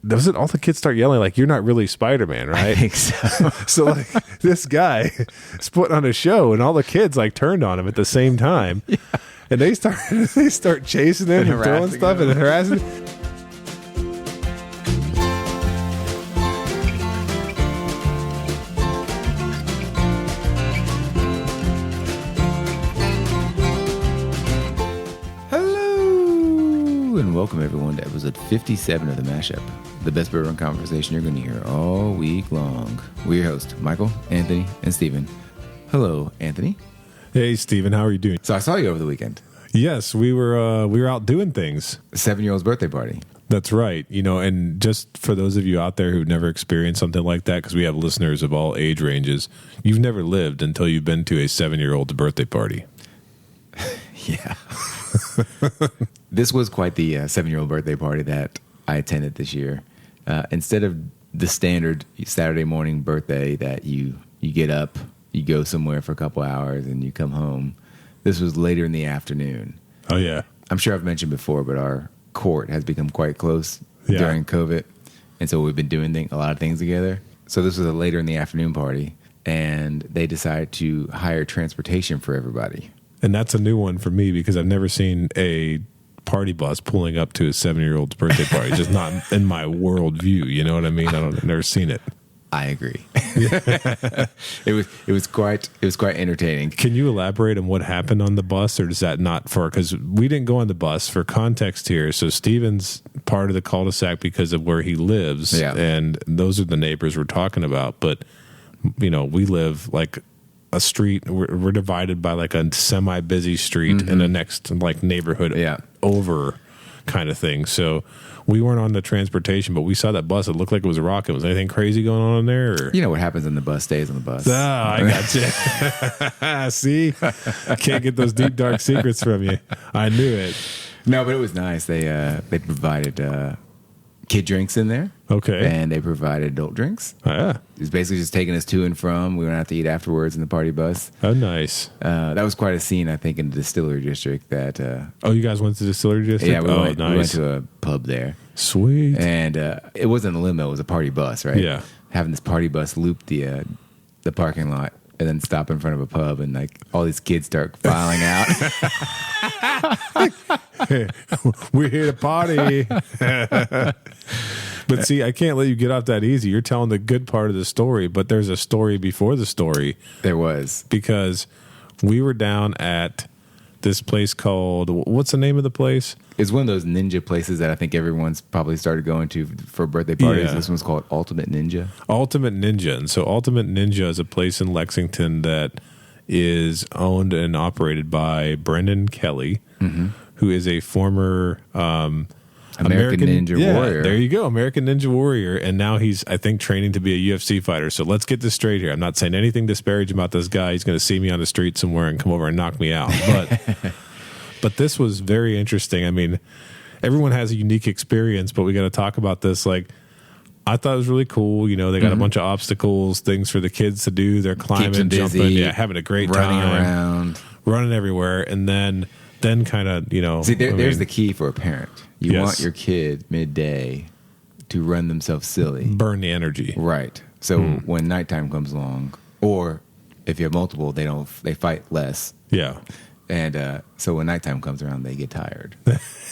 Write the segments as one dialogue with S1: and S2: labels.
S1: doesn't all the kids start yelling like, "You're not really Spider-Man, right?"
S2: I think so.
S1: So like this guy is putting on a show, and all the kids like turned on him at the same time, and they start chasing him and throwing stuff and harassing him.
S2: And welcome everyone to episode 57 of The Mashup, the best bourbon conversation you're going to hear all week long. We're your hosts, Michael, Anthony, and Steven. Hello, Anthony.
S1: Hey, Steven, how are you doing?
S2: So I saw you over the weekend.
S1: Yes, we were out doing things.
S2: A 7-year-old's birthday party.
S1: That's right. And just for those of you out there who've never experienced something like that, because we have listeners of all age ranges, you've never lived until you've been to a 7-year-old's birthday party.
S2: Yeah. This was quite the 7-year-old birthday party that I attended this year. Instead of the standard Saturday morning birthday that you get up, you go somewhere for a couple hours, and you come home, this was later in the afternoon.
S1: Oh, yeah.
S2: I'm sure I've mentioned before, but our court has become quite close during COVID, and so we've been doing a lot of things together. So this was a later in the afternoon party, and they decided to hire transportation for everybody.
S1: And that's a new one for me because I've never seen a party bus pulling up to a 7-year-old's birthday party. Just not in my worldview. You know what I mean? I've never seen it.
S2: I agree. It was quite entertaining.
S1: Can you elaborate on what happened on the bus, or does that not for? Because we didn't go on the bus for context here. So Steven's part of the cul-de-sac because of where he lives, and those are the neighbors we're talking about. But we live like a street. We're divided by like a semi-busy street and the next like neighborhood over kind of thing. So we weren't on the transportation, but we saw that bus. It looked like it was a rocket. Was anything crazy going on in there? Or?
S2: You know what happens on the bus stays on the bus.
S1: I got you. See? Can't get those deep, dark secrets from you. I knew it.
S2: No, but it was nice. They provided kid drinks in there.
S1: Okay.
S2: And they provided adult drinks.
S1: Oh, yeah.
S2: It was basically just taking us to and from. We went out to eat afterwards in the party bus.
S1: Oh, nice.
S2: That was quite a scene, I think, in the Distillery district.
S1: You guys went to the Distillery district?
S2: Yeah, we went to a pub there.
S1: Sweet.
S2: And it wasn't a limo. It was a party bus, right?
S1: Yeah.
S2: Having this party bus loop the parking lot and then stop in front of a pub, and like all these kids start filing out.
S1: We're here to party. But see, I can't let you get off that easy. You're telling the good part of the story, but there's a story before the story.
S2: There was.
S1: Because we were down at this place called, what's the name of the place?
S2: It's one of those ninja places that I think everyone's probably started going to for birthday parties. Yeah. This one's called Ultimate Ninja. Ultimate
S1: Ninja. And so Ultimate Ninja is a place in Lexington that is owned and operated by Brendan Kelly, who is a former
S2: American Ninja Warrior.
S1: There you go, American Ninja Warrior. And now he's, I think, training to be a UFC fighter. So let's get this straight here. I'm not saying anything disparaging about this guy. He's going to see me on the street somewhere and come over and knock me out. But this was very interesting. I mean, everyone has a unique experience, but we got to talk about this. Like, I thought it was really cool. They got a bunch of obstacles, things for the kids to do. They're climbing, jumping, having a great time. Running everywhere. And then kind of,
S2: See, there's the key for a parent. You want your kid midday to run themselves silly.
S1: Burn the energy.
S2: Right. So when nighttime comes along, or if you have multiple, they fight less.
S1: Yeah.
S2: And so when nighttime comes around, they get tired.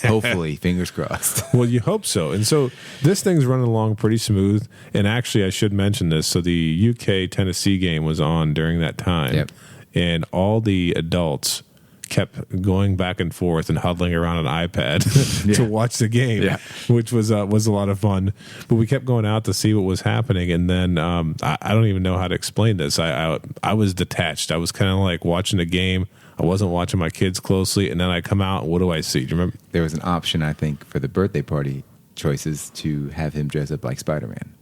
S2: Hopefully, fingers crossed.
S1: Well, you hope so. And so this thing's running along pretty smooth. And actually, I should mention this. So the UK-Tennessee game was on during that time.
S2: Yep.
S1: And all the adults kept going back and forth and huddling around an iPad to watch the game, which was a lot of fun. But we kept going out to see what was happening, and then I don't even know how to explain this. I was detached. I was kind of like watching a game. I wasn't watching my kids closely, and then I come out, and what do I see? Do you remember?
S2: There was an option, I think, for the birthday party choices to have him dress up like Spider-Man.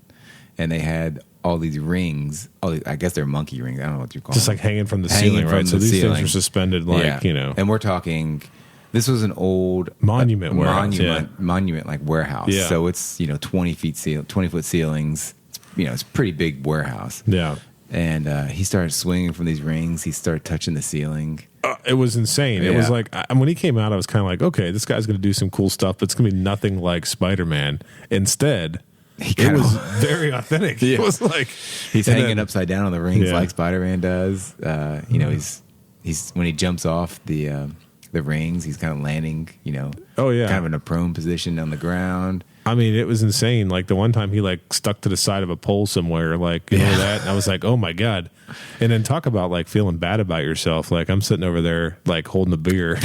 S2: And they had all these rings. I guess they're monkey rings. I don't know what you call them.
S1: Just like hanging from the ceiling, right? So these things were suspended like,
S2: And we're talking, this was an old
S1: monument warehouse.
S2: Monument like warehouse.
S1: Yeah.
S2: So it's, 20-foot ceilings. It's a pretty big warehouse.
S1: Yeah.
S2: And he started swinging from these rings. He started touching the ceiling.
S1: It was insane.
S2: Yeah.
S1: It was like, when he came out, I was kind of like, okay, this guy's going to do some cool stuff, but it's going to be nothing like Spider-Man. Instead, It was very authentic.
S2: Yeah.
S1: It was like
S2: he's hanging upside down on the rings like Spider-Man does. He's when he jumps off the rings, he's kind of landing, kind of in a prone position on the ground.
S1: I mean, it was insane. Like the one time he like stuck to the side of a pole somewhere, like, you know that? And I was like, oh my God. And then talk about like feeling bad about yourself. Like I'm sitting over there, like holding a beer.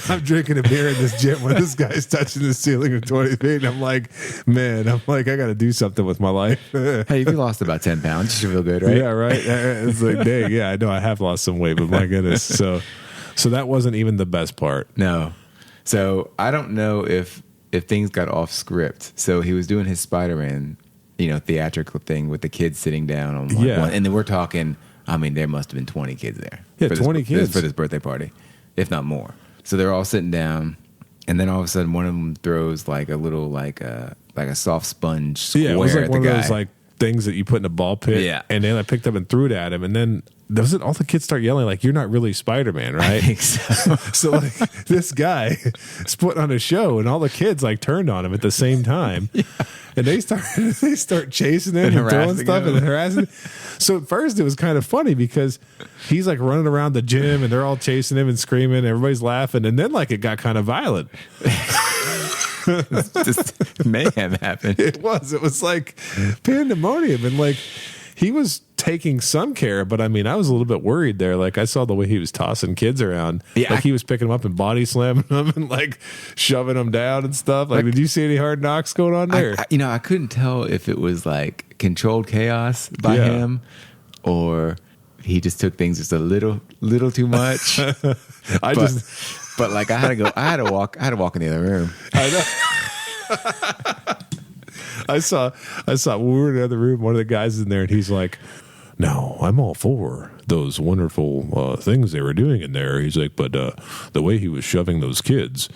S1: I'm drinking a beer in this gym when this guy's touching the ceiling of 20 feet. And I'm like, I got to do something with my life.
S2: Hey, if you lost about 10 pounds, you should feel good, right?
S1: Yeah, right. It's like, dang, yeah, I know I have lost some weight, but my goodness. So that wasn't even the best part.
S2: No. So I don't know if things got off script. So he was doing his Spider-Man, theatrical thing with the kids sitting down on one. And then we're talking, I mean, there must have been 20 kids there.
S1: Yeah, 20 kids.
S2: For this birthday party, if not more. So they're all sitting down, and then all of a sudden one of them throws like a little, like a soft sponge square
S1: it was like
S2: at
S1: one
S2: the
S1: of
S2: guy.
S1: those like things that you put in a ball pit.
S2: Yeah.
S1: And then I picked up and threw it at him, and then all the kids start yelling like, "You're not really Spider-Man, right?"
S2: I think so.
S1: So like this guy is putting on a show, and all the kids like turned on him at the same time, and they start chasing him and throwing stuff and harassing him. So at first it was kind of funny because he's like running around the gym, and they're all chasing him and screaming, and everybody's laughing, and then like it got kind of violent.
S2: Just mayhem happened.
S1: It was like pandemonium, and like he was taking some care, but I mean, I was a little bit worried there. Like I saw the way he was tossing kids around.
S2: Yeah,
S1: like he was picking them up and body slamming them and like shoving them down and stuff. Like, did you see any hard knocks going on there?
S2: I couldn't tell if it was like controlled chaos by him, or he just took things just a little too much. But like I had to walk in the other room.
S1: I know. I saw when we were in the other room, one of the guys in there, and he's like, "No, I'm all for those wonderful things they were doing in there." He's like, "But the way he was shoving those kids,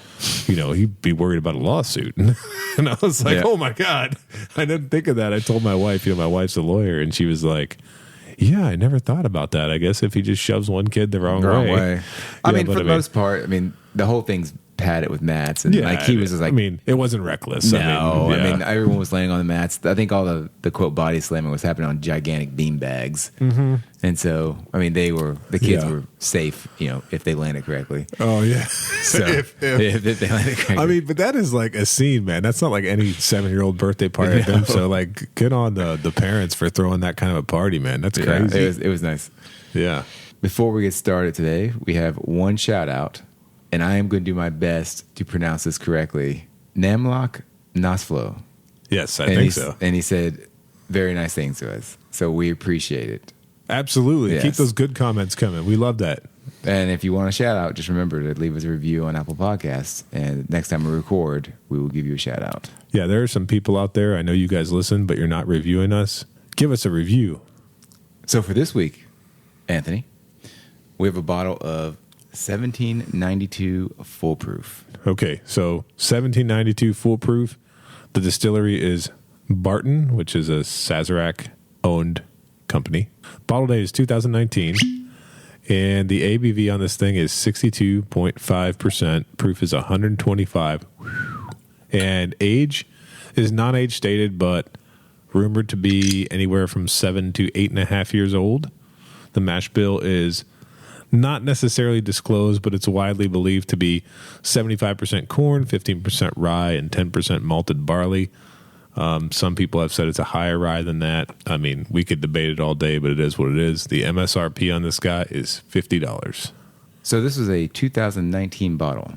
S1: he'd be worried about a lawsuit." And I was like, "Oh my God, I didn't think of that." I told my wife, my wife's a lawyer, and she was like, "Yeah, I never thought about that. I guess if he just shoves one kid the wrong way."
S2: I mean, for the most part, the whole thing's padded with mats, and he was just like,
S1: it wasn't reckless.
S2: No, everyone was laying on the mats. I think all the quote body slamming was happening on gigantic bean bags, and so the kids were safe, if they landed correctly.
S1: Oh yeah,
S2: so if they landed correctly.
S1: But that is like a scene, man. That's not like any 7-year-old birthday party. No. So like, good on the parents for throwing that kind of a party, man. That's crazy.
S2: It was nice.
S1: Yeah.
S2: Before we get started today, we have one shout out. And I am going to do my best to pronounce this correctly. Namlock Nosflo.
S1: Yes, I think so.
S2: And he said very nice things to us. So we appreciate it.
S1: Absolutely. Yes. Keep those good comments coming. We love that.
S2: And if you want a shout out, just remember to leave us a review on Apple Podcasts. And next time we record, we will give you a shout out.
S1: Yeah, there are some people out there. I know you guys listen, but you're not reviewing us. Give us a review.
S2: So for this week, Anthony, we have a bottle of 1792 Full Proof.
S1: Okay, so 1792 Full Proof. The distillery is Barton, which is a Sazerac-owned company. Bottle date is 2019, and the ABV on this thing is 62.5%. Proof is 125. And age is non-age stated, but rumored to be anywhere from 7 to 8.5 years old. The mash bill is not necessarily disclosed, but it's widely believed to be 75% corn, 15% rye, and 10% malted barley. Some people have said it's a higher rye than that. I mean, we could debate it all day, but it is what it is. The MSRP on this guy is $50.
S2: So this is a 2019 bottle.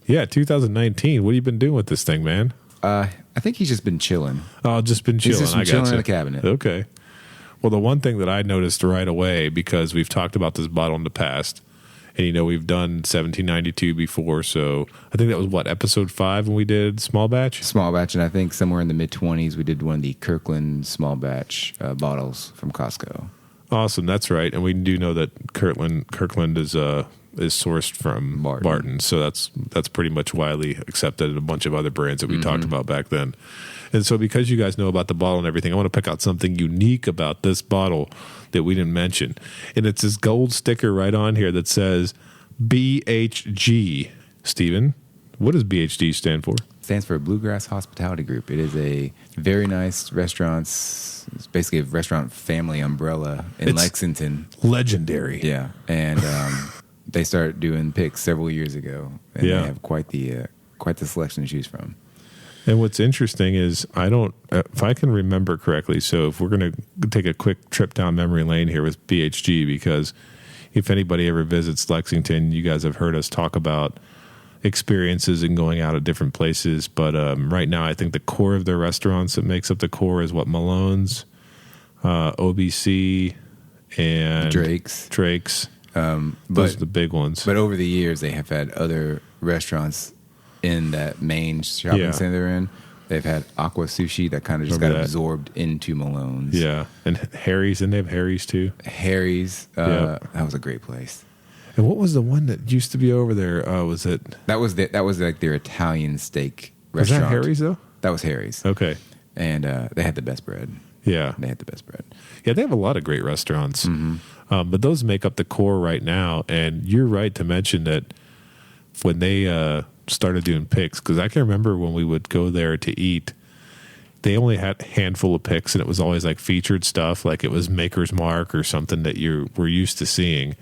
S1: Yeah, 2019. What have you been doing with this thing, man?
S2: I think he's just been chilling.
S1: Oh, just been chilling.
S2: He's just been chilling in the cabinet.
S1: Okay. Well, the one thing that I noticed right away, because we've talked about this bottle in the past, and we've done 1792 before, so I think that was episode 5 when we did small batch?
S2: Small batch, and I think somewhere in the mid-20s we did one of the Kirkland small batch bottles from Costco.
S1: Awesome, that's right. And we do know that Kirkland is sourced from Barton, so that's pretty much widely accepted in a bunch of other brands that we talked about back then. And so because you guys know about the bottle and everything, I want to pick out something unique about this bottle that we didn't mention. And it's this gold sticker right on here that says BHG. Steven, what does BHG stand for?
S2: stands for Bluegrass Hospitality Group. It is a very nice restaurant. It's basically a restaurant family umbrella in Lexington.
S1: Legendary.
S2: Yeah, and they started doing picks several years ago, and they have quite the selection to choose from.
S1: And what's interesting is if I can remember correctly, so if we're going to take a quick trip down memory lane here with BHG, because if anybody ever visits Lexington, you guys have heard us talk about experiences and going out at different places. But right now, I think the core of their restaurants that makes up the core is what, Malone's, OBC, and Drake's. Those are the big ones.
S2: But over the years, they have had other restaurants in that main shopping center they're in. They've had Aqua Sushi that kind of just got absorbed into Malone's.
S1: Yeah, and Harry's, and they have Harry's too.
S2: Harry's, that was a great place.
S1: And what was the one that used to be over there? Was it?
S2: That was like their Italian steak restaurant.
S1: Was that Harry's though?
S2: That was Harry's.
S1: Okay.
S2: And they had the best bread.
S1: Yeah,
S2: they had the best bread.
S1: Yeah, they have a lot of great restaurants, but those make up the core right now. And you're right to mention that when they started doing picks, because I can remember when we would go there to eat, they only had a handful of picks, and it was always like featured stuff, like it was Maker's Mark or something that you were used to seeing.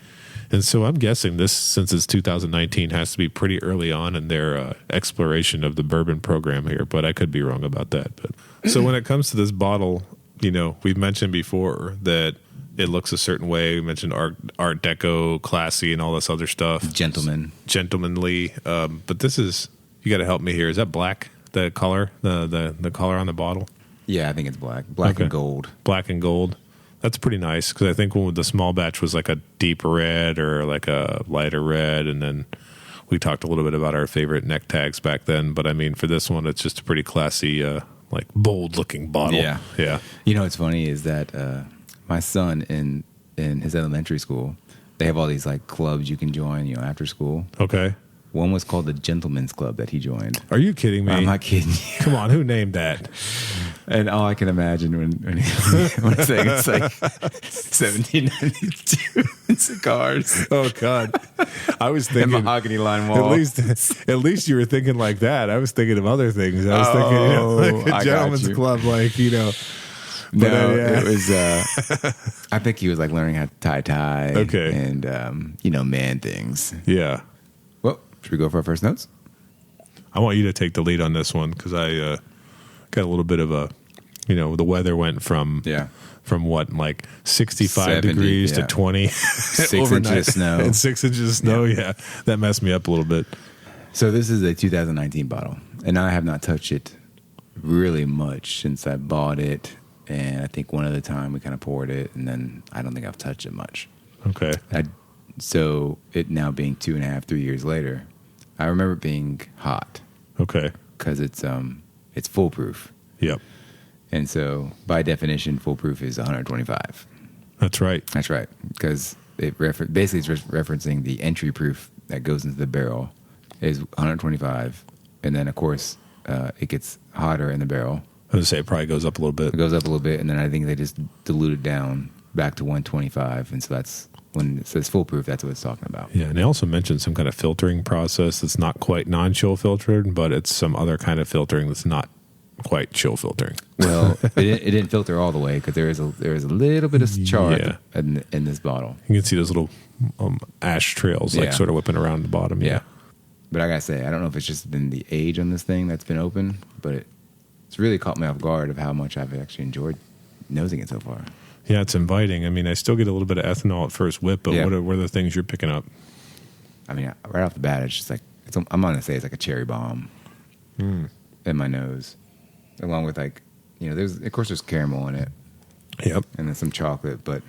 S1: And so I'm guessing this, since it's 2019, has to be pretty early on in their exploration of the bourbon program here, but I could be wrong about that. But so when it comes to this bottle, we've mentioned before that it looks a certain way. We mentioned Art Deco, classy, and all this other stuff. Gentlemanly. But this is, you got to help me here. Is that black? The color, the color on the bottle?
S2: Yeah, I think it's black. Black and gold.
S1: Black and gold. That's pretty nice, because I think when the small batch was like a deep red or like a lighter red, and then we talked a little bit about our favorite neck tags back then. But I mean, for this one, it's just a pretty classy, like bold-looking bottle. Yeah.
S2: What's funny is that my son in his elementary school, they have all these like clubs you can join, after school.
S1: Okay.
S2: One was called the Gentlemen's Club that he joined.
S1: Are you kidding me?
S2: I'm not kidding you.
S1: Come on, who named that?
S2: And all I can imagine when I'm saying it's like 1792 cigars.
S1: Oh God, I was thinking
S2: and mahogany line wall.
S1: At least you were thinking like that. I was thinking of other things. I was thinking, like a gentleman's club, like
S2: No, it was. I think he was like learning how to tie.
S1: Okay,
S2: and man things.
S1: Yeah.
S2: Well, should we go for our first notes?
S1: I want you to take the lead on this one, because I got a little bit of a, the weather went from what, like 65
S2: 70,
S1: degrees to 20
S2: 6 inches of snow.
S1: And 6 inches of snow, that messed me up a little bit.
S2: So this is a 2019 bottle, and I have not touched it really much since I bought it, and I think one other time we kind of poured it, and then I don't think I've touched it much.
S1: Okay.
S2: So it now being 2.5, 3 years later, I remember it being hot.
S1: Okay.
S2: Because it's foolproof.
S1: Yep.
S2: And so by definition, foolproof is 125.
S1: That's right.
S2: That's right. Because basically it's referencing the entry proof that goes into the barrel is 125, and then of course it gets hotter in the barrel.
S1: I was going to say it probably goes up a little bit.
S2: It goes up a little bit, and then I think they just dilute it down back to 125, and so that's when it says foolproof. That's what it's talking about.
S1: Yeah, and they also mentioned some kind of filtering process that's not quite non-chill filtered, but it's some other kind of filtering that's not quite chill filtering.
S2: Well, it didn't filter all the way, because there is a little bit of char in this bottle.
S1: You can see those little ash trails like sort of whipping around the bottom. Yeah.
S2: But I gotta say, I don't know if it's just been the age on this thing that's been open, but it's really caught me off guard of how much I've actually enjoyed nosing it so far.
S1: Yeah, it's inviting. I mean, I still get a little bit of ethanol at first whip, but what are the things you're picking up?
S2: I mean, right off the bat, it's just like, I'm going to say it's like a cherry bomb in my nose, along with like, there's caramel in it.
S1: Yep.
S2: And then some chocolate, but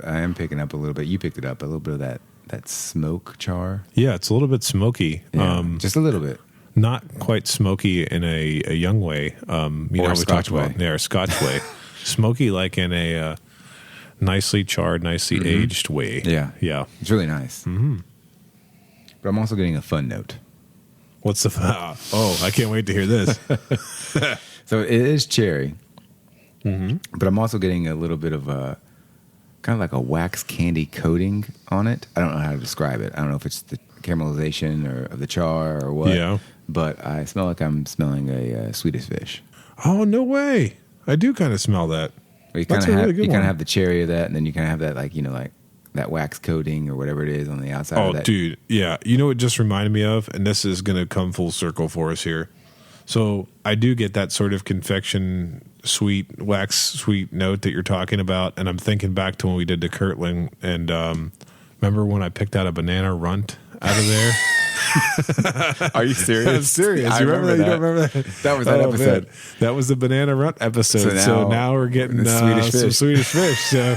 S2: I am picking up a little bit. You picked it up, a little bit of that smoke char.
S1: Yeah, it's a little bit smoky.
S2: Yeah, just a little bit.
S1: Not quite smoky in a young way.
S2: Or a Scotch way.
S1: Yeah, a Scotch way. Smoky like in a nicely charred, nicely aged way.
S2: Yeah.
S1: Yeah.
S2: It's really nice. Mm-hmm. But I'm also getting a fun note.
S1: What's the I can't wait to hear this.
S2: So it is cherry, but I'm also getting a little bit of a kind of like a wax candy coating on it. I don't know how to describe it. I don't know if it's caramelization or of the char or what.
S1: Yeah.
S2: But I smell like I'm smelling a Swedish fish.
S1: Oh, no way. I do kind of smell that.
S2: Or you
S1: That's
S2: kind
S1: a
S2: of
S1: really good one.
S2: have the cherry of that, and then you kind of have that like that wax coating or whatever it is on the outside.
S1: Oh,
S2: of that.
S1: dude. Yeah. You know what it just reminded me of? And this is going to come full circle for us here. So I do get that sort of confection sweet, wax sweet note that you're talking about. And I'm thinking back to when we did the Kirtland. And remember when I picked out a banana runt out of there?
S2: Are you serious?
S1: I'm serious.
S2: I
S1: You remember that? You don't remember that?
S2: That was that episode.
S1: Man. That was the banana runt episode. So now we're getting some Swedish fish. So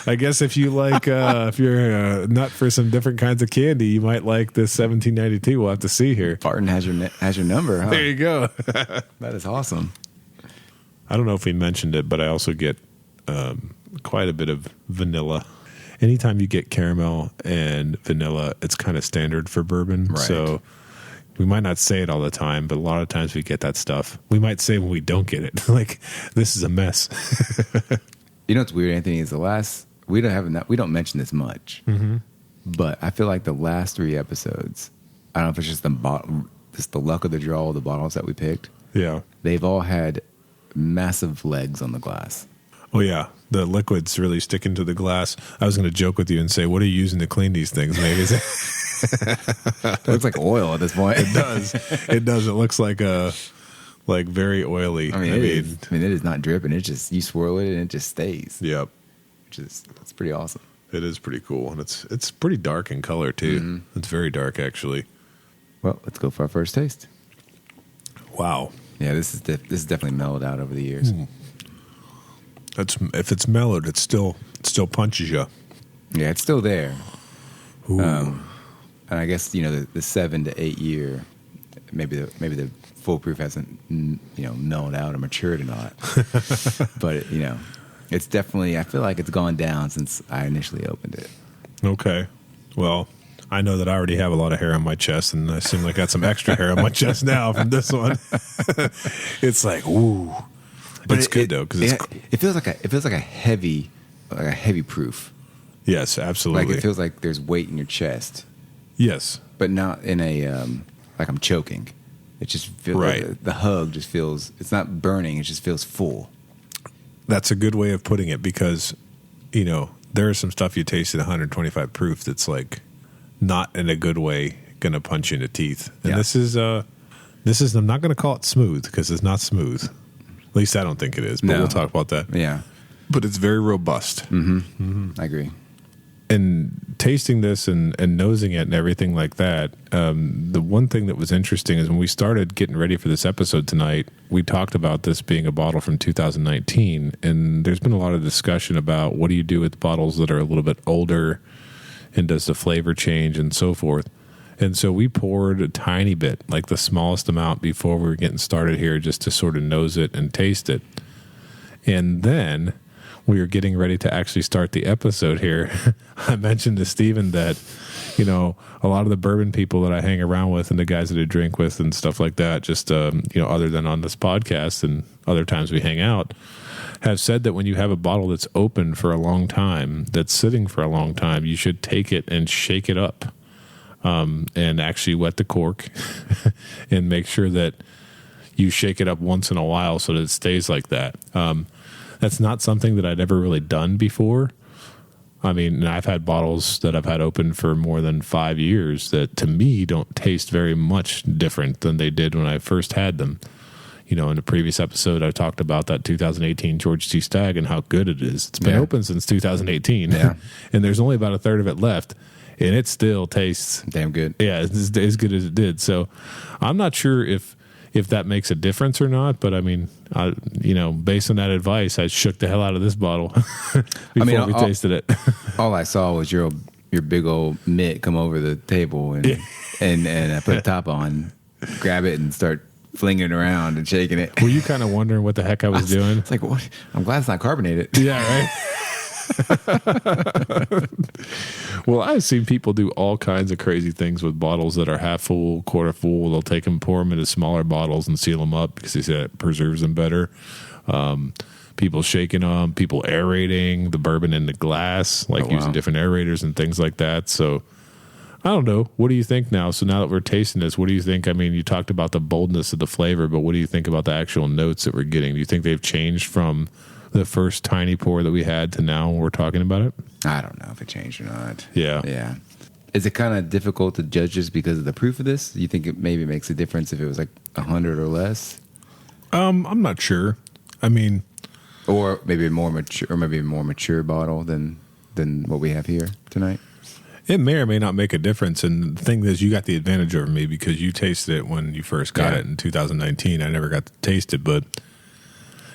S1: I guess if you like, if you're a nut for some different kinds of candy, you might like this 1792. We'll have to see here.
S2: Barton has your number, huh?
S1: There you go.
S2: That is awesome.
S1: I don't know if we mentioned it, but I also get quite a bit of vanilla. Anytime you get caramel and vanilla, it's kind of standard for bourbon.
S2: Right.
S1: So we might not say it all the time, but a lot of times we get that stuff. We might say when we don't get it, like, this is a mess.
S2: You know what's weird, Anthony, is we don't mention this much, but I feel like the last 3 episodes, I don't know if it's just the luck of the draw of the bottles that we picked.
S1: Yeah.
S2: They've all had massive legs on the glass.
S1: Oh, yeah. The liquid's really sticking to the glass. I was going to joke with you and say, what are you using to clean these things? Maybe
S2: It looks like oil at this point.
S1: It does. It does. It looks like very oily.
S2: I mean, it is not dripping. It just, you swirl it and it just stays.
S1: Yep.
S2: It's pretty awesome.
S1: It is pretty cool. And it's pretty dark in color, too.
S2: Mm-hmm.
S1: It's very dark, actually.
S2: Well, let's go for our first taste.
S1: Wow.
S2: Yeah, this is definitely mellowed out over the years.
S1: If it's mellowed, it still punches you.
S2: Yeah, it's still there.
S1: Ooh.
S2: And I guess the 7 to 8 year, maybe the foolproof hasn't mellowed out or matured or not. But it's definitely, I feel like it's gone down since I initially opened it.
S1: Okay. Well, I know that I already have a lot of hair on my chest, and I seem like I got some extra hair on my chest now from this one. It's like, ooh. But it's good though, because
S2: it feels like a heavy proof.
S1: Yes, absolutely.
S2: Like it feels like there's weight in your chest.
S1: Yes,
S2: but not in a like I'm choking. It just feels
S1: right.
S2: The hug just feels, it's not burning. It just feels full.
S1: That's a good way of putting it, because there is some stuff you taste at 125 proof that's like not in a good way going to punch you in the teeth. And this is I'm not going to call it smooth, because it's not smooth. At least I don't think it is, but we'll talk about that.
S2: Yeah.
S1: But it's very robust.
S2: I agree.
S1: And tasting this and nosing it and everything like that, the one thing that was interesting is when we started getting ready for this episode tonight, we talked about this being a bottle from 2019. And there's been a lot of discussion about what do you do with bottles that are a little bit older, and does the flavor change and so forth. And so we poured a tiny bit, like the smallest amount, before we were getting started here, just to sort of nose it and taste it. And then we were getting ready to actually start the episode here. I mentioned to Steven that, a lot of the bourbon people that I hang around with and the guys that I drink with and stuff like that, just, other than on this podcast and other times we hang out, have said that when you have a bottle that's open for a long time, that's sitting for a long time, you should take it and shake it up. And actually wet the cork and make sure that you shake it up once in a while so that it stays like that. That's not something that I'd ever really done before. I mean, I've had bottles that I've had open for more than 5 years that to me don't taste very much different than they did when I first had them. In the previous episode, I talked about that 2018 George T. Stagg and how good it is. It's been open since 2018.
S2: Yeah.
S1: And there's only about a third of it left. And it still tastes
S2: damn good.
S1: Yeah, it's as good as it did. So I'm not sure if that makes a difference or not. But I mean, based on that advice, I shook the hell out of this bottle before we tasted it.
S2: All I saw was your big old mitt come over the table and I put a top on, grab it and start flinging it around and shaking it.
S1: Were you kind of wondering what the heck I was doing?
S2: It's like, what? I'm glad it's not carbonated.
S1: Yeah, right. Well, I've seen people do all kinds of crazy things with bottles that are half full, quarter full. They'll take them, pour them into smaller bottles and seal them up because they say it preserves them better. People shaking them, people aerating the bourbon in the glass, like using different aerators and things like that. So I don't know. What do you think now? So now that we're tasting this, what do you think? I mean, you talked about the boldness of the flavor, but what do you think about the actual notes that we're getting? Do you think they've changed from the first tiny pour that we had to now when we're talking about it?
S2: I don't know if it changed or not.
S1: Yeah.
S2: Yeah. Is it kind of difficult to judge just because of the proof of this? Do you think it maybe makes a difference if it was like 100 or less?
S1: I'm not sure. I mean,
S2: or maybe a more mature bottle than what we have here tonight.
S1: It may or may not make a difference. And the thing is, you got the advantage over me because you tasted it when you first got it in 2019. I never got to taste it, but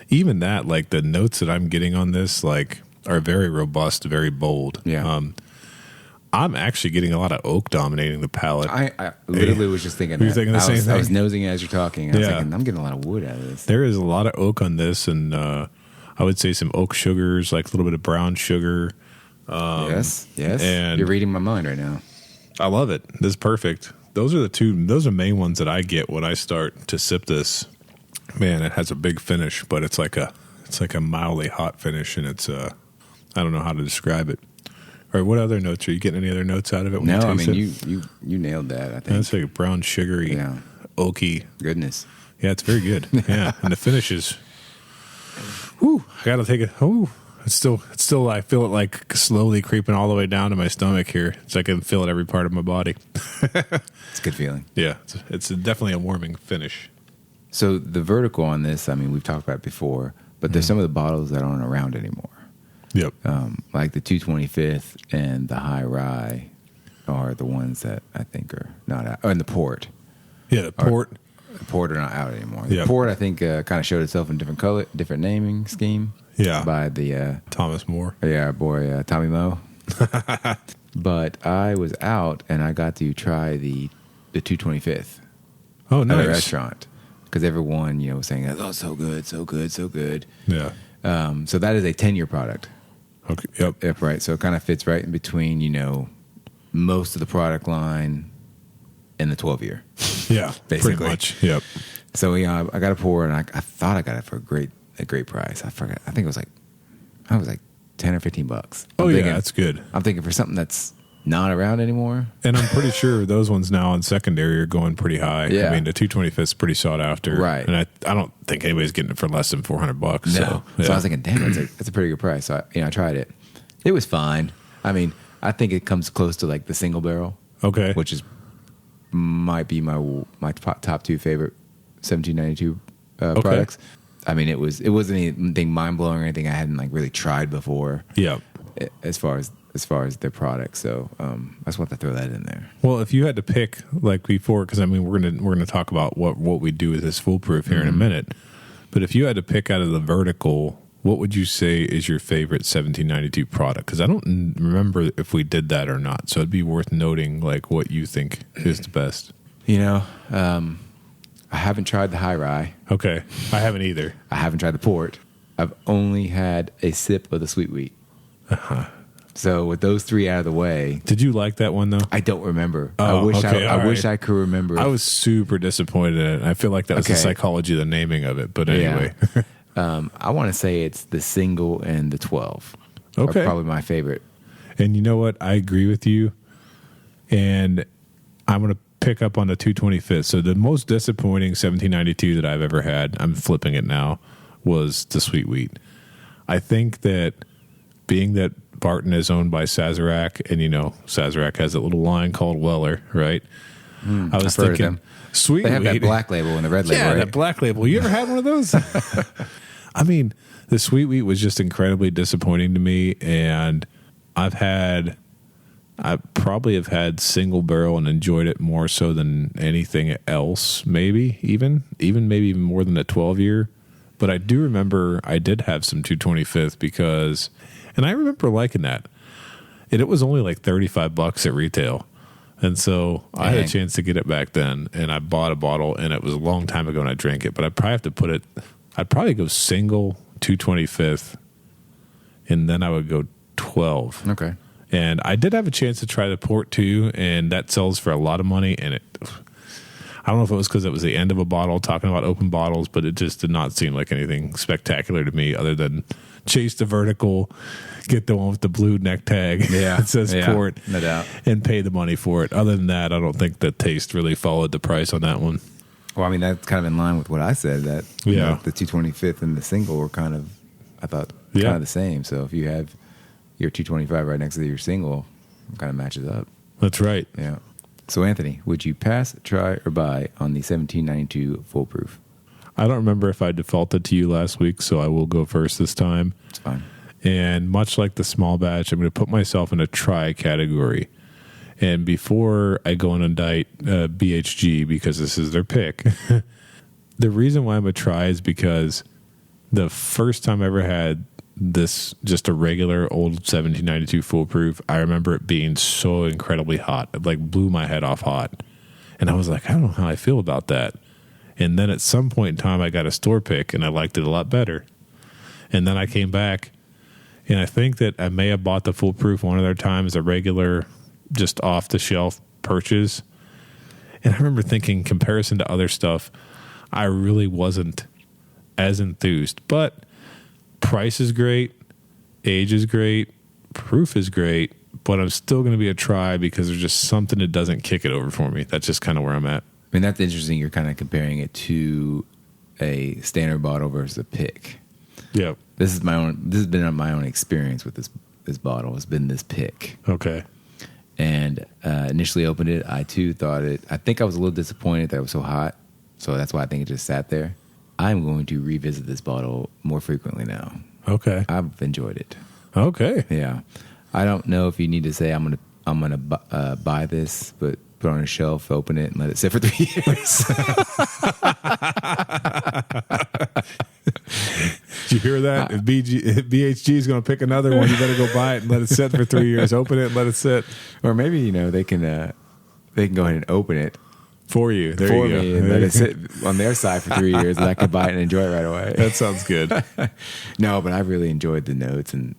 S1: even that, like the notes that I'm getting on this, like are very robust, very bold.
S2: Yeah.
S1: I'm actually getting a lot of oak dominating the palate.
S2: I literally was just thinking
S1: that. Were you thinking the same thing?
S2: I was nosing as you're talking. I was thinking, I'm getting a lot of wood out of this.
S1: There is a lot of oak on this, and I would say some oak sugars, like a little bit of brown sugar.
S2: Yes.
S1: And
S2: you're reading my mind right now.
S1: I love it. This is perfect. Those are the main ones that I get when I start to sip this. Man, it has a big finish, but it's like a mildly hot finish, and it's I don't know how to describe it. All right, what other notes? Are you getting any other notes out of it?
S2: No, I mean you nailed that. I think
S1: it's like a brown, sugary, oaky
S2: goodness.
S1: Yeah, it's very good. Yeah, and the finish is. Whew, I gotta take it. Oh, it's still. I feel it like slowly creeping all the way down to my stomach here. It's like I can feel it every part of my body.
S2: It's a good feeling.
S1: Yeah, it's definitely a warming finish.
S2: So the vertical on this, I mean, we've talked about it before, but there's some of the bottles that aren't around anymore.
S1: Yep.
S2: Like the 225th and the High Rye are the ones that I think are not out. Oh, and the Port.
S1: Yeah, the Port.
S2: The Port are not out anymore. The Port, I think, kind of showed itself in different color, different naming scheme.
S1: Yeah.
S2: By the
S1: Thomas Moore.
S2: Yeah, our boy Tommy Moe. But I was out and I got to try the 225th.
S1: Oh, nice.
S2: At a restaurant. Because everyone, was saying, oh, so good, so good, so good.
S1: Yeah.
S2: So that is a 10-year product.
S1: Okay. Yep.
S2: Right. So it kind of fits right in between, most of the product line and the 12-year.
S1: Yeah.
S2: Basically.
S1: Pretty much. Yep.
S2: So I got a pour, and I thought I got it for a great price. I forgot. I think it was like $10 or $15.
S1: Oh, yeah, that's good.
S2: I'm thinking for something that's not around anymore.
S1: And I'm pretty sure those ones now on secondary are going pretty high.
S2: Yeah.
S1: I mean, the 225th is pretty sought after.
S2: Right.
S1: And I don't think anybody's getting it for less than $400.
S2: No. So I was thinking, damn, that's a pretty good price. So I tried it. It was fine. I mean, I think it comes close to like the single barrel.
S1: Okay.
S2: Which might be my top two favorite 1792 products. I mean, it wasn't anything mind blowing or anything I hadn't like really tried before.
S1: Yeah.
S2: As far as their product, so I just want to throw that in there.
S1: Well, if you had to pick like before, because I mean we're gonna talk about what we do with this foolproof here in a minute, but if you had to pick out of the vertical, what would you say is your favorite 1792 product? Because I don't remember if we did that or not, so it'd be worth noting like what you think is the best.
S2: I haven't tried the High Rye.
S1: Okay, I haven't either.
S2: I haven't tried the Port. I've only had a sip of the Sweet Wheat. So with those three out of the way,
S1: did you like that one though?
S2: I don't remember.
S1: Oh,
S2: I wish I could remember.
S1: I was super disdisappointed in it. I feel like that was the psychology of the naming of it. But anyway,
S2: I want to say it's the single and the 12.
S1: Okay,
S2: are probably my favorite.
S1: And you know what? I agree with you. And I'm going to pick up on the 225th. So the most disappointing 1792 that I've ever had, I'm flipping it now, was the Sweet Wheat. I think that being that Barton is owned by Sazerac, and Sazerac has a little line called Weller, right? I was thinking, Sweet Wheat.
S2: They have that black label and the red label, right?
S1: That black label. You ever had one of those? I mean, the Sweet Wheat was just incredibly disappointing to me, and I probably have had single barrel and enjoyed it more so than anything else, maybe even more than a 12-year. But I do remember I did have some 225th because, and I remember liking that. It was only like $35 at retail. And so I had a chance to get it back then, and I bought a bottle, and it was a long time ago and I drank it. But I'd probably have to I'd probably go single 225th, and then I would go 12.
S2: Okay.
S1: And I did have a chance to try the Port too, and that sells for a lot of money, and I don't know if it was because it was the end of a bottle talking about open bottles, but it just did not seem like anything spectacular to me other than chase the vertical, get the one with the blue neck tag that says port,
S2: no doubt,
S1: and pay the money for it. Other than that, I don't think the taste really followed the price on that one.
S2: Well, I mean, that's kind of in line with what I said, that you know, the 225th and the single were kind of, I thought, kind of the same. So if you have your 225 right next to your single, it kind of matches up.
S1: That's right.
S2: Yeah. So, Anthony, would you pass, try, or buy on the 1792 Foolproof?
S1: I don't remember if I defaulted to you last week, so I will go first this time.
S2: It's fine.
S1: And much like the small batch, I'm going to put myself in a try category. And before I go and indict BHG, because this is their pick, the reason why I'm a try is because the first time I ever had this, just a regular old 1792 Foolproof, I remember it being so incredibly hot. It like blew my head off hot. And I was like, I don't know how I feel about that. And then at some point in time, I got a store pick and I liked it a lot better. And then I came back and I think that I may have bought the Foolproof one other time as a regular, just off the shelf purchase. And I remember thinking, in comparison to other stuff, I really wasn't as enthused. But price is great, age is great, proof is great, but I'm still going to be a try because there's just something that doesn't kick it over for me. That's just kind of where I'm at.
S2: I mean, that's interesting. You're kind of comparing it to a standard bottle versus a pick.
S1: Yeah.
S2: This has been my own experience with this bottle. It's been this pick.
S1: Okay.
S2: And initially opened it, I too I think I was a little disappointed that it was so hot. So that's why I think it just sat there. I'm going to revisit this bottle more frequently now.
S1: Okay.
S2: I've enjoyed it.
S1: Okay.
S2: Yeah. I don't know if you need to say I'm gonna buy this, but put it on a shelf, open it, and let it sit for 3 years.
S1: Did you hear that? If BHG is going to pick another one, you better go buy it and let it sit for 3 years. Open it and let it sit.
S2: Or maybe they can go ahead and open it
S1: for you. There
S2: for
S1: you
S2: me,
S1: go.
S2: And let it sit on their side for 3 years, and I can buy it and enjoy it right away.
S1: That sounds good.
S2: No, but I really enjoyed the notes, and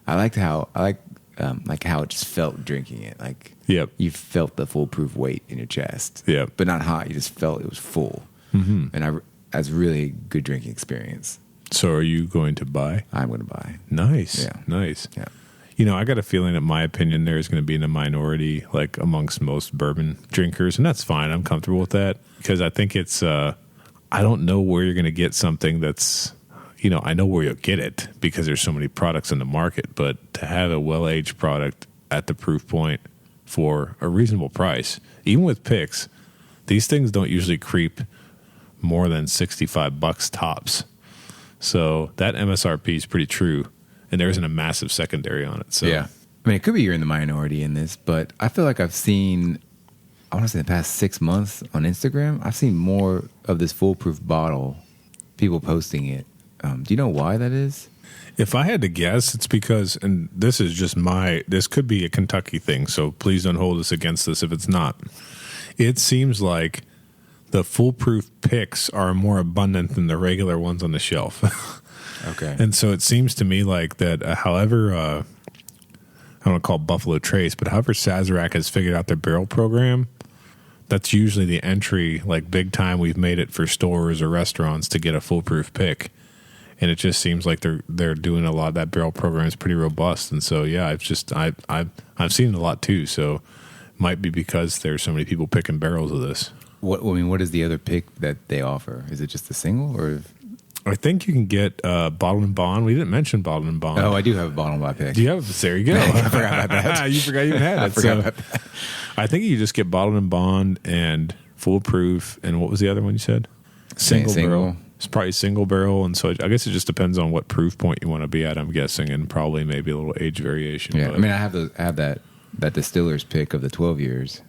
S2: I liked how it just felt drinking it. Like, you felt the Foolproof weight in your chest.
S1: Yep.
S2: But not hot. You just felt it was full.
S1: Mm-hmm.
S2: And that's really a good drinking experience.
S1: So are you going to buy?
S2: I'm going to buy.
S1: Nice.
S2: Yeah.
S1: Nice.
S2: Yeah.
S1: I got a feeling that my opinion there is going to be in a minority, like amongst most bourbon drinkers. And that's fine. I'm comfortable with that because I think it's, I don't know where you're going to get something that's, I know where you'll get it because there's so many products in the market, but to have a well-aged product at the proof point for a reasonable price, even with picks, these things don't usually creep more than $65 tops. So that MSRP is pretty true, and there isn't a massive secondary on it. So
S2: yeah, I mean, it could be you're in the minority in this, but I feel like I've seen, I want to say in the past 6 months on Instagram, I've seen more of this Foolproof bottle, people posting it. Do you know why that is?
S1: If I had to guess, it's because, and this is just this could be a Kentucky thing, so please don't hold us against this if it's not. It seems like the Foolproof picks are more abundant than the regular ones on the shelf.
S2: Okay.
S1: And so it seems to me like that, however, I don't want to call it Buffalo Trace, but however Sazerac has figured out their barrel program, that's usually the entry, like big time we've made it for stores or restaurants to get a Foolproof pick. And it just seems like they're doing a lot of that barrel program is pretty robust. And so, yeah, I've seen it a lot too. So it might be because there's so many people picking barrels of this.
S2: What is the other pick that they offer? Is it just a single or?
S1: I think you can get Bottled and Bond. We didn't mention Bottled and Bond.
S2: Oh, I do have a Bottled and Bond pick.
S1: Do you have? There you go.
S2: I forgot about that.
S1: You forgot you had it.
S2: I forgot about that.
S1: I think you just get Bottled and Bond and Foolproof. And what was the other one you said? Single barrel. It's probably single barrel, and so I guess it just depends on what proof point you want to be at, I'm guessing, and probably maybe a little age variation.
S2: Yeah, but I mean, I have that distiller's pick of the 12 years,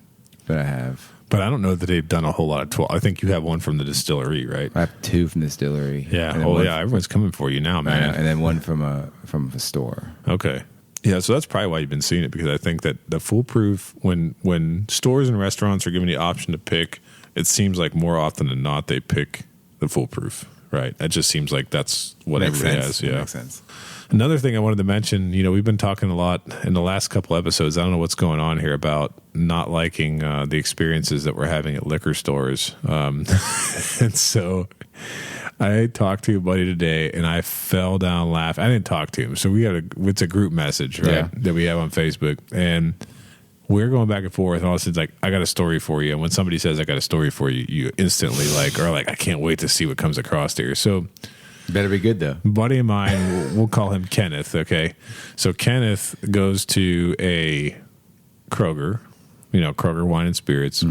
S2: but I don't
S1: know that they've done a whole lot of 12. I think you have one from the distillery, right?
S2: I have two from the distillery.
S1: Yeah. Oh, yeah. Everyone's coming for you now, man.
S2: And then one from a store.
S1: Okay. Yeah, so that's probably why you've been seeing it, because I think that the Foolproof, when stores and restaurants are giving you the option to pick, it seems like more often than not they pick the Foolproof, Right. That just seems like that's what everybody has. Yeah.
S2: Makes sense.
S1: Another thing I wanted to mention, we've been talking a lot in the last couple episodes. I don't know what's going on here about not liking the experiences that we're having at liquor stores. And so I talked to a buddy today and I fell down laughing. I didn't talk to him. So it's a group message, right? That we have on Facebook. And we're going back and forth, and all of a sudden, like, I got a story for you. And when somebody says, I got a story for you, you instantly are like, I can't wait to see what comes across here. So,
S2: better be good, though.
S1: Buddy of mine, we'll call him Kenneth, okay? So, Kenneth goes to a Kroger, Kroger Wine and Spirits,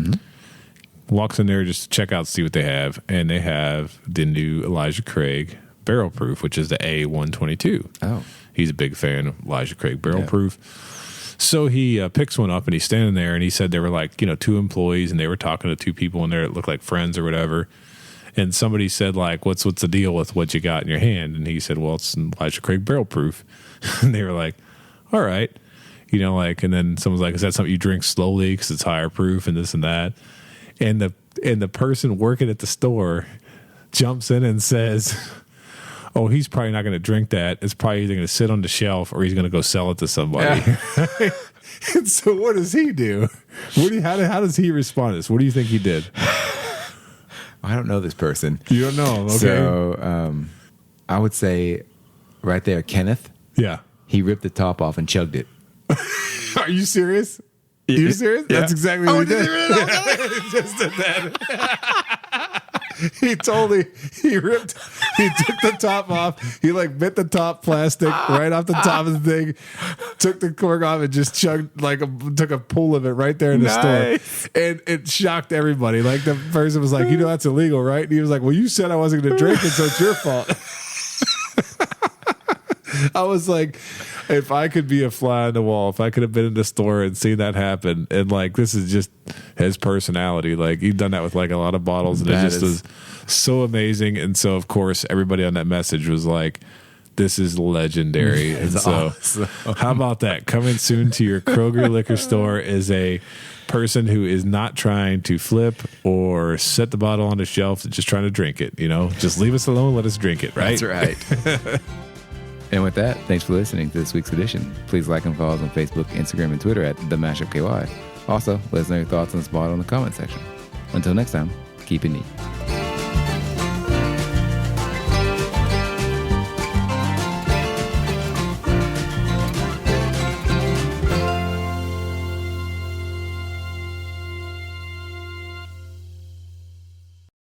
S1: walks in there just to check out, see what they have. And they have the new Elijah Craig Barrel Proof, which is the A122.
S2: Oh.
S1: He's a big fan of Elijah Craig Barrel Proof. So he picks one up and he's standing there and he said there were like, 2 employees and they were talking to 2 people in there that looked like friends or whatever. And somebody said like, what's the deal with what you got in your hand? And he said, well, it's Elijah Craig Barrel Proof. And they were like, all right. And then someone's like, is that something you drink slowly because it's higher proof and this and that? And the person working at the store jumps in and says, oh, he's probably not going to drink that. It's probably either going to sit on the shelf or he's going to go sell it to somebody. Yeah. And so what does he do? How does he respond to this? What do you think he did?
S2: I don't know this person.
S1: You don't know? Okay.
S2: So I would say right there, Kenneth.
S1: Yeah.
S2: He ripped the top off and chugged it.
S1: Are you serious? Are you serious?
S2: Yeah.
S1: That's exactly what he did.
S2: He
S1: just did that. He took the top off. He bit the top plastic right off the top of the thing, took the cork off and just chugged took a pull of it right there in the store. And it shocked everybody. Like the person was like, that's illegal, right? And he was like, well, you said I wasn't going to drink it, so it's your fault. I was like, if I could be a fly on the wall, if I could have been in the store and seen that happen, and this is just his personality. He'd done that with a lot of bottles, and it just was so amazing. And so, of course, everybody on that message was like, this is legendary. And so, awesome. How about that? Coming soon to your Kroger liquor store is a person who is not trying to flip or set the bottle on the shelf, just trying to drink it. Just leave us alone, let us drink it, right?
S2: That's right. And with that, thanks for listening to this week's edition. Please like and follow us on Facebook, Instagram, and Twitter at The Mashup KY. Also, let us know your thoughts on this bottle in the comment section. Until next time, keep it neat.